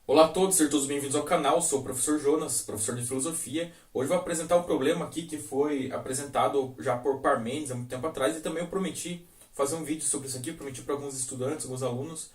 Olá a todos, sejam todos bem-vindos ao canal. Sou o professor Jonas, professor de filosofia. Hoje vou apresentar um problema aqui que foi apresentado já por Parmênides há muito tempo atrás e também eu prometi fazer um vídeo sobre isso aqui, prometi para alguns estudantes, alguns alunos,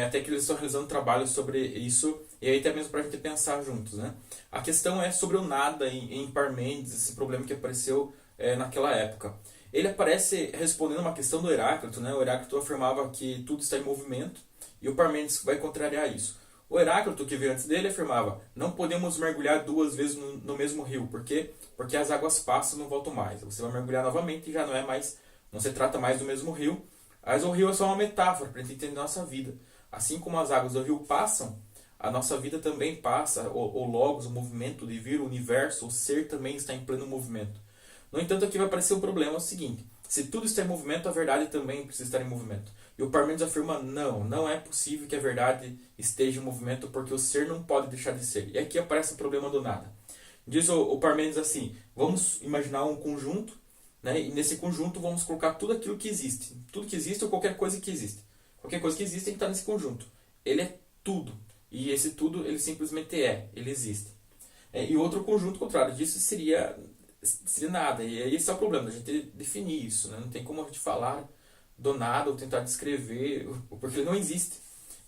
até que eles estão realizando trabalhos sobre isso e aí até mesmo para a gente pensar juntos, né? A questão é sobre o nada em Parmênides, esse problema que apareceu naquela época. Ele aparece respondendo uma questão do Heráclito, né? O Heráclito afirmava que tudo está em movimento e o Parmênides vai contrariar isso. O Heráclito, que veio antes dele, afirmava: não podemos mergulhar duas vezes no mesmo rio. Por quê? Porque as águas passam e não voltam mais. Você vai mergulhar novamente e já não é mais, não se trata mais do mesmo rio. Mas o rio é só uma metáfora para a gente entender a nossa vida. Assim como as águas do rio passam, a nossa vida também passa. O logos, o movimento de vir, o universo, o ser também está em pleno movimento. No entanto, aqui vai aparecer um problema: é o seguinte: se tudo está em movimento, a verdade também precisa estar em movimento. E o Parmênides afirma: não é possível que a verdade esteja em movimento porque o ser não pode deixar de ser. E aqui aparece o problema do nada. Diz o Parmênides assim: vamos imaginar um conjunto, né? E nesse conjunto vamos colocar tudo aquilo que existe. Tudo que existe ou qualquer coisa que existe. Qualquer coisa que existe tem que estar nesse conjunto. Ele é tudo. E esse tudo, ele simplesmente ele existe. E outro conjunto contrário disso seria nada. E aí esse é o problema, a gente definir isso. Né? Não tem como a gente falar do nada ou tentar descrever, porque ele não existe.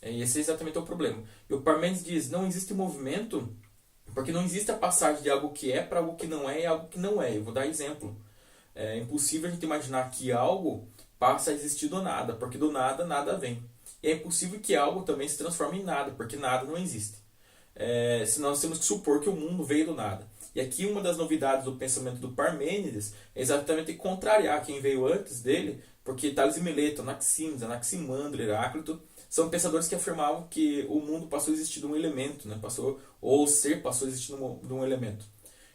E esse é exatamente o problema. E o Parmênides diz: não existe movimento porque não existe a passagem de algo que é para algo que não é e algo que não é. Eu vou dar exemplo. É impossível a gente imaginar que algo passa a existir do nada, porque do nada nada vem. E é impossível que algo também se transforme em nada, porque nada não existe. Se nós temos que supor que o mundo veio do nada. E aqui uma das novidades do pensamento do Parmênides é exatamente contrariar quem veio antes dele, porque Tales e Mileto, Anaximandro, Heráclito são pensadores que afirmavam que o mundo passou a existir de um elemento, né? Ou o ser passou a existir de um elemento.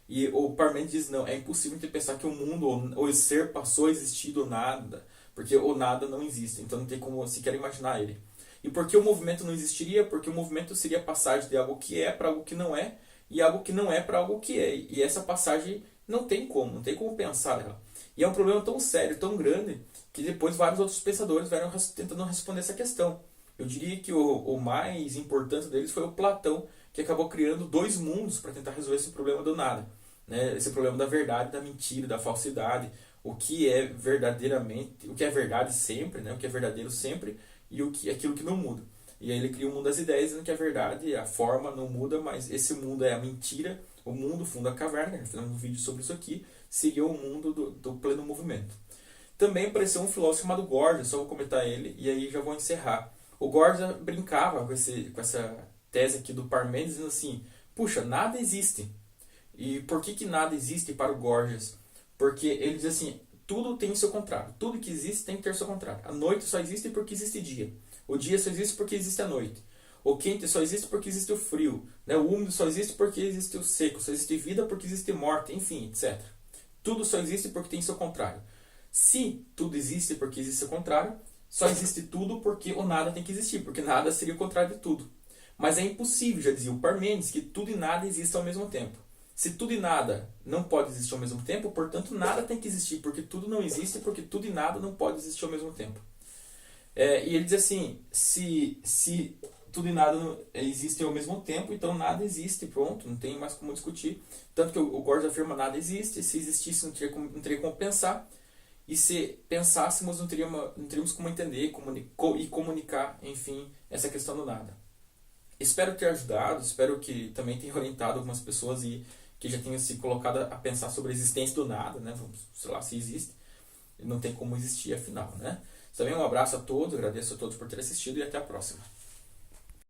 E o Parmênides diz: não, é impossível de pensar que o mundo ou o ser passou a existir do nada, porque o nada não existe, então não tem como sequer imaginar ele. E por que o movimento não existiria? Porque o movimento seria a passagem de algo que é para algo que não é, e algo que não é para algo que é. E essa passagem não tem como pensar ela. E é um problema tão sério, tão grande, que depois vários outros pensadores vieram tentando responder essa questão. Eu diria que o mais importante deles foi o Platão, que acabou criando dois mundos para tentar resolver esse problema do nada. Né? Esse problema da verdade, da mentira, da falsidade, o que é verdadeiramente, o que é verdade sempre, né? O que é verdadeiro sempre, e aquilo que não muda. E aí ele cria o mundo das ideias, dizendo que a verdade, a forma não muda, mas esse mundo é a mentira, o mundo, fundo da caverna, já fizemos um vídeo sobre isso aqui, seria o mundo do pleno movimento. Também apareceu um filósofo chamado Gorgias, só vou comentar ele, e aí já vou encerrar. O Gorgias brincava com essa tese aqui do Parmênides, dizendo assim: puxa, nada existe. E por que nada existe para o Gorgias? Porque ele diz assim: tudo tem seu contrário. Tudo que existe tem que ter seu contrário. A noite só existe porque existe dia. O dia só existe porque existe a noite. O quente só existe porque existe o frio. Né? O úmido só existe porque existe o seco. Só existe vida porque existe morte. Enfim, etc. Tudo só existe porque tem seu contrário. Se tudo existe porque existe seu contrário, só existe tudo porque o nada tem que existir. Porque nada seria o contrário de tudo. Mas é impossível, já dizia o Parmênides, que tudo e nada existam ao mesmo tempo. Se tudo e nada não pode existir ao mesmo tempo, portanto nada tem que existir, porque tudo não existe, porque tudo e nada não pode existir ao mesmo tempo. E ele diz assim: se tudo e nada existem ao mesmo tempo, então nada existe, pronto, não tem mais como discutir. Tanto que o Gorgias afirma: nada existe, se existisse não teria como pensar, e se pensássemos não teríamos como entender e comunicar, enfim, essa questão do nada. Espero ter ajudado, espero que também tenha orientado algumas pessoas e que já tenham se colocado a pensar sobre a existência do nada, né? Vamos, sei lá, se existe, não tem como existir afinal, né? Também um abraço a todos, agradeço a todos por terem assistido e até a próxima.